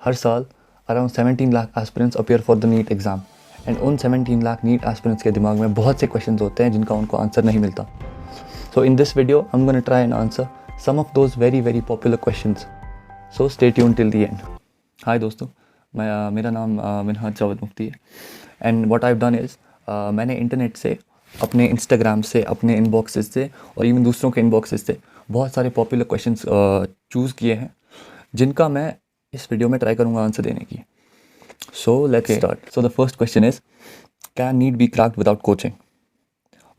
हर साल around 17 lakh aspirants appear for the NEET exam and उन 17 lakh NEET aspirants के दिमाग में बहुत से क्वेश्चंस होते हैं जिनका उनको आंसर नहीं मिलता. So in this video I am gonna try and answer some of those very popular questions. So stay tuned till the end. Hi दोस्तों, मेरा नाम मिनहाज जावेद मुफ्ती है and what I have done is मैंने इंटरनेट से, अपने Instagram से, अपने इनबॉक्सेस से और इवन दूसरों के इनबॉक्सेस से बहुत सारे पॉपुलर क्वेश्चंस चूज़ किए हैं जिनका मैं इस वीडियो में ट्राई करूँगा आंसर देने की. So let's start. So the first question is, can NEET be cracked without coaching?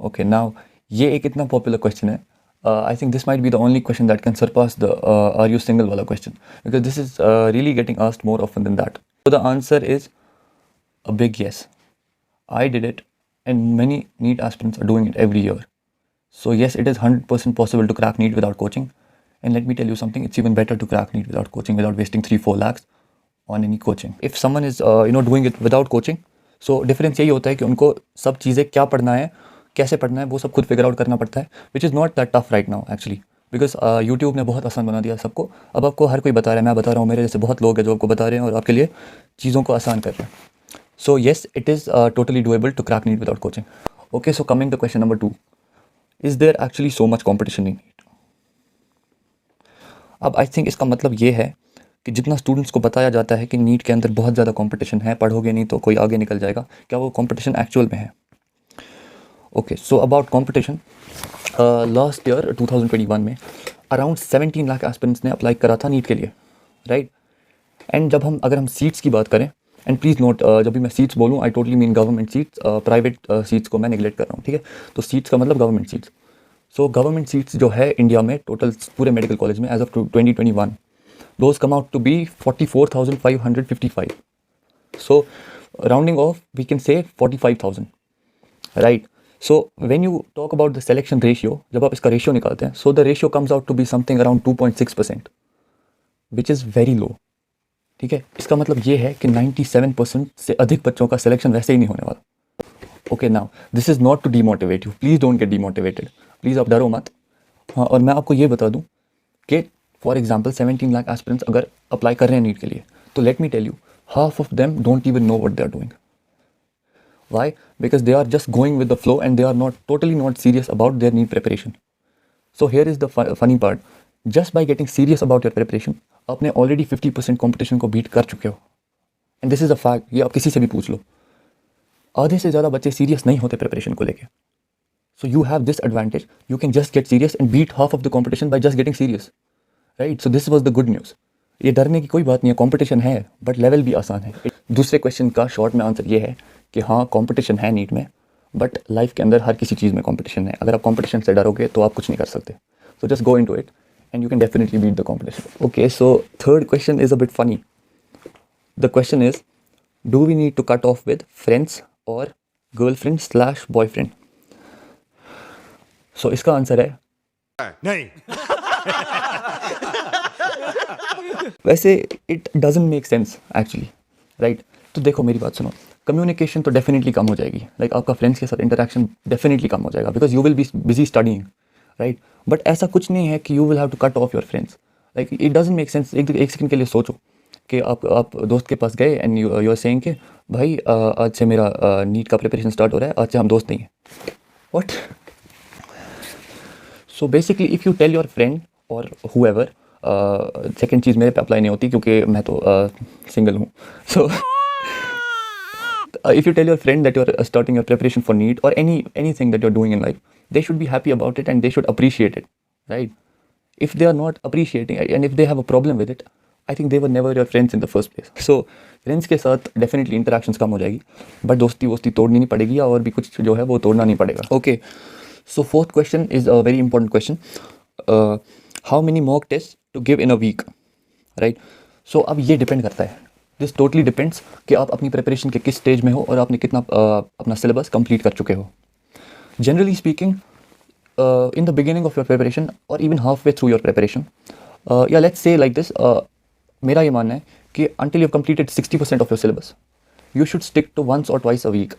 Okay, now ये एक इतना पॉपुलर क्वेश्चन है. I think this might be the only question that can surpass the are you single wala question, because this is really getting asked more often than that. So the answer is a big yes. I did it and many NEET aspirants are doing it every year. So yes, it is 100% possible to crack NEET without coaching. And let me tell you something, it's even better to crack NEET without coaching, without wasting 3-4 lakhs on any coaching. If someone is doing it without coaching, so difference यही होता है कि उनको सब चीज़ें क्या पढ़ना है, कैसे पढ़ना है, वो सब खुद फिगर आउट करना पड़ता है, which is not that tough right now actually, because YouTube ने बहुत आसान बना दिया सबको. अब आपको हर कोई बता रहा है, मैं बता रहा हूँ, मेरे जैसे बहुत लोग हैं जो आपको बता रहे हैं और आपके लिए चीज़ों को आसान कर रहे हैं. So yes, it is totally doable to crack NEET without coaching. Okay, so coming to question number 2, is there actually so much competition in NEET? अब आई थिंक इसका मतलब ये है कि जितना स्टूडेंट्स को बताया जाता है कि नीट के अंदर बहुत ज़्यादा कंपटीशन है, पढ़ोगे नहीं तो कोई आगे निकल जाएगा, क्या वो कंपटीशन एक्चुअल में है? Okay, so about competition, last year 2021 में अराउंड 17 लाख एस्पिरेंट्स ने अप्लाई करा था नीट के लिए, राइट. एंड जब अगर हम सीट्स की बात करें, एंड प्लीज़ नोट, जब भी मैं सीट्स बोलूँ I totally mean government seats, private seats को मैं नेगलेक्ट कर रहा हूँ, ठीक है. तो सीट्स का मतलब government seats. So government seats जो है इंडिया में टोटल पूरे मेडिकल कॉलेज में as of 2021, those come out to be 44,555. So rounding off we can say 45,000, right. So when you talk about the selection ratio, जब आप इसका रेशियो निकालते हैं, so the ratio comes out to be something around 2.6%, which is very low. ठीक है, इसका मतलब ये है कि 97% से अधिक बच्चों का सिलेक्शन वैसे ही नहीं होने वाला. Okay, now this is not to demotivate you, please don't get demotivated, please आप डरो मत. हाँ, और मैं आपको ये बता दूँ कि फॉर एग्जाम्पल 17 लाख एस्पिरेंट्स अगर अप्लाई कर रहे हैं नीट के लिए, तो let me tell you, half of them don't even know what they are doing. Why? Because they are just going with the flow and they are totally not serious about their NEET preparation. So here is the funny part. Just by getting serious about your preparation, आपने already 50% competition को beat कर चुके हो. And this is a fact. ये आप किसी से भी पूछ लो. आधे से ज़्यादा बच्चे serious नहीं होते preparation को लेके. So you have this advantage. You can just get serious and beat half of the competition by just getting serious. Right? So this was the good news. ये डरने की कोई बात नहीं है, कंपटीशन है बट लेवल भी आसान है. दूसरे क्वेश्चन का शॉर्ट में आंसर ये है कि हाँ, कंपटीशन है नीट में, बट लाइफ के अंदर हर किसी चीज़ में कंपटीशन है. अगर आप कंपटीशन से डरोगे तो आप कुछ नहीं कर सकते. So just go into it and you can definitely beat the competition. Okay, so third question is a bit funny. The question is, do we need to cut off with friends और girlfriend slash boyfriend? So इसका आंसर है नहीं. वैसे it doesn't make sense actually, right. तो देखो, मेरी बात सुनो, कम्युनिकेशन तो डेफिनेटली कम हो जाएगी, लाइक आपका फ्रेंड्स के साथ इंटरेक्शन डेफिनेटली कम हो जाएगा because you will be busy studying, right. But ऐसा कुछ नहीं है कि you will have to cut off your friends. Like it doesn't make sense. एक सेकंड के लिए सोचो कि आप दोस्त के पास गए एंड यू आर सेइंग कि भाई आज से मेरा नीट का प्रिपरेशन स्टार्ट हो रहा है, आज से हम दोस्त नहीं हैं. What? So basically if you tell your friend और हुएवर, सेकेंड चीज़ मेरे पे अप्लाई नहीं होती क्योंकि मैं तो सिंगल हूँ. सो if you tell your friend that you're starting your preparation for NEET or anything that you're doing in life, they should be happy about it and they should appreciate it, right? If they are not appreciating and if they have a problem with it, I think they were never your friends in the first place. So friends के साथ definitely interactions कम हो जाएगी, but दोस्ती वोस्ती तोड़नी नहीं पड़ेगी और भी कुछ जो है वो तोड़ना नहीं पड़ेगा. Okay, so fourth question is a very important question. How many mock tests to give in a week, right? So अब ये depend करता है. दिस टोटली डिपेंड्स कि आप अपनी प्रिपरेशन के किस स्टेज में हो और आपने कितना अपना सिलेबस कंप्लीट कर चुके हो. Generally speaking, in the beginning of your preparation और even halfway through your preparation, या लेट्स से लाइक दिस, मेरा ये मानना है कि until you completed 60% of your syllabus, you should stick to once और twice a week,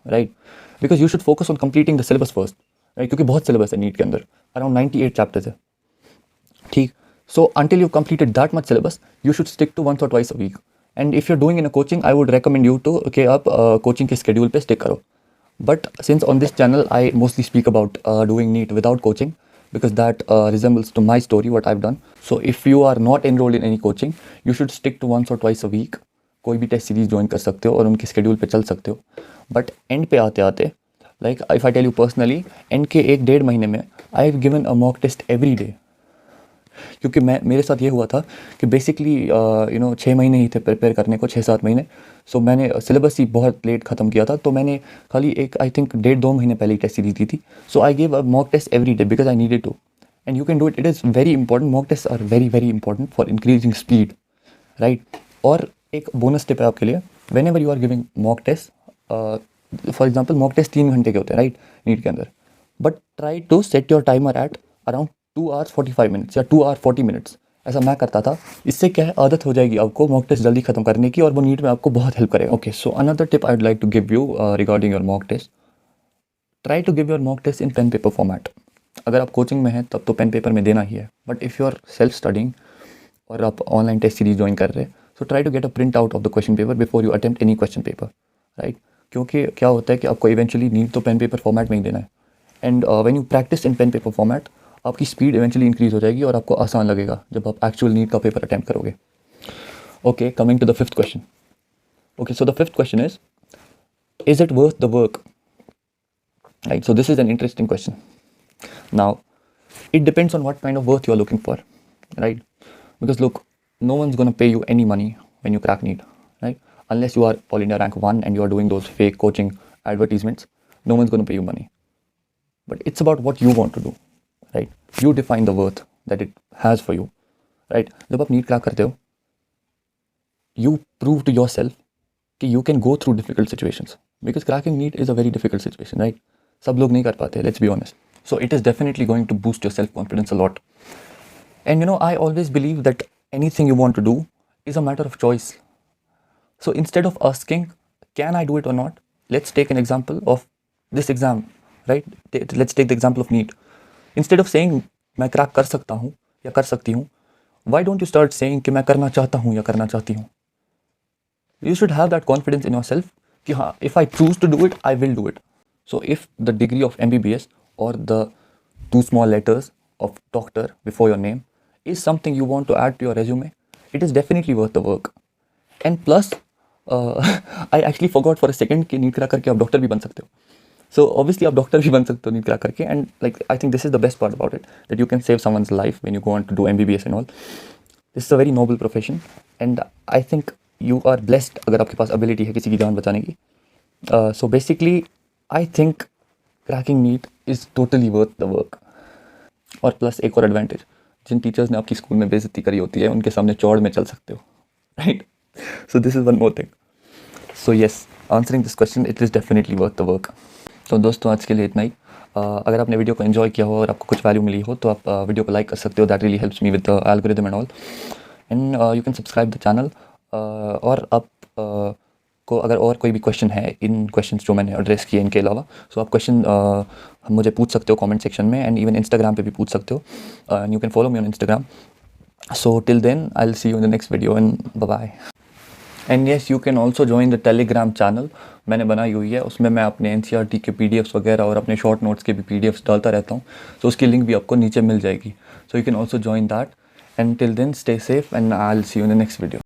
right. Because you should focus on completing the syllabus first, right. क्योंकि बहुत syllabus है नीट के अंदर, अराउंड 98 चैप्टर्स है, ठीक. So until you've completed that much syllabus, you should stick to once or twice a week. And if you're doing in a coaching, I would recommend you to okay आप coaching के schedule पे stick करो. But since on this channel I mostly speak about doing NEET without coaching, because that resembles to my story what I've done. So if you are not enrolled in any coaching, you should stick to once or twice a week. कोई भी test series join कर सकते हो और उनके schedule पे चल सकते हो. बट एंड पे आते आते, like if I tell you personally, end के 1-1.5 महीने में I have given a mock test every day. क्योंकि मेरे साथ ये हुआ था कि बेसिकली 6 महीने ही थे प्रिपेयर करने को, 6-7 महीने. सो मैंने सिलेबस ही बहुत लेट ख़त्म किया था, तो मैंने खाली एक आई थिंक 1.5-2 महीने पहले ही टेस्ट सीरीज दी थी. So I give a mock test every day because I needed to. And you can do it. It is very important. Mock test are very very important for increasing speed, right. और एक bonus tip है आपके लिए, whenever you are giving mock test, for example mock test 3 घंटे के होते हैं, right, NEET के अंदर. But try to set your timer at around 2 hours 45 minutes या 2 hour 40 minutes. ऐसा मैं करता था. इससे क्या है, आदत हो जाएगी आपको मॉक टेस्ट जल्दी खत्म करने की, और वो नीट में आपको बहुत हेल्प करेगा. Okay, so another tip I would like to give you regarding your mock test. Try to give your mock test in pen paper format. अगर आप कोचिंग में हैं तब तो पेन पेपर में देना ही है. But if you are self studying और आप ऑनलाइन टेस्ट सीरीज ज्वाइन कर रहे हैं, so try to get a print out of the question paper before you attempt any question paper, right. क्योंकि क्या होता है कि आपको इवेंचुअली नीट तो पेन पेपर फॉर्मेट में ही देना है. And when you practice in pen paper format, आपकी स्पीड इवेंचुअली इंक्रीज हो जाएगी और आपको आसान लगेगा जब आप एक्चुअल नीट का पेपर अटैम्प्ट करोगे. Okay, coming to the 5th question. Okay, so the 5th question is it worth the work, right. So this is an interesting question. Now it depends on what kind of worth you are looking for, right? Because look, no one's going to pay you any money when you crack NEET, right? Unless you are All India rank 1 and you are doing those fake coaching advertisements, no one's going to pay you money. But it's about what you want to do, right? You define the worth that it has for you, right? जब आप NEET crack करते हो, you prove to yourself कि you can go through difficult situations, because cracking NEET is a very difficult situation, right? सब लोग नहीं कर पाते, let's be honest. So it is definitely going to boost your self-confidence a lot. And I always believe that anything you want to do is a matter of choice. So instead of asking, can I do it or not? Let's take an example of this exam, right? Let's take the example of NEET. Instead of saying, मैं crack कर सकता हूँ या कर सकती हूँ, why don't you start saying कि मैं करना चाहता हूँ या करना चाहती हूँ? You should have that confidence in yourself कि हाँ, if I choose to do it, I will do it. So if the degree of MBBS or the 2 small letters of doctor before your name is something you want to add to your resume, it is definitely worth the work. And plus, I actually forgot for a second कि NEET crack करके आप doctor भी बन सकते हो. So obviously आप doctor भी बन सकते हो नीट क्रैक करके. And like I think this is the best part about it, that you can save someone's life when you go on to do MBBS and all. This is a very noble profession, and I think you are blessed अगर आपके पास ability है किसी की जान बचाने की. So basically, I think cracking NEET is totally worth the work. और plus एक और एडवांटेज, जिन टीचर्स ने आपकी स्कूल में बेइज्जती करी होती है उनके सामने चौड़ में चल सकते हो, right. So this is one more thing. So yes, answering this question, it is definitely worth the work. तो दोस्तों, आज के लिए इतना ही. अगर आपने वीडियो को एंजॉय किया हो और आपको कुछ वैल्यू मिली हो तो आप वीडियो को लाइक कर सकते हो. That really helps me with the algorithm and all. And you can subscribe the channel. और आप को अगर और कोई भी क्वेश्चन है इन क्वेश्चंस जो मैंने एड्रेस किए इनके अलावा, सो आप क्वेश्चन मुझे पूछ सकते हो कमेंट सेक्शन में, एंड इवन इंस्टाग्राम पे भी पूछ सकते हो. You can follow me on Instagram. So till then I will see you in the next video, and bye bye. And yes, you can also join the Telegram channel. मैंने बनाई हुई है, उसमें मैं अपने NCERT के PDFs वगैरह और अपने शॉर्ट नोट्स के भी PDFs डालता रहता हूँ. सो उसकी लिंक भी आपको नीचे मिल जाएगी. So you can also join that. And till then, stay safe, and I will see you in the next video.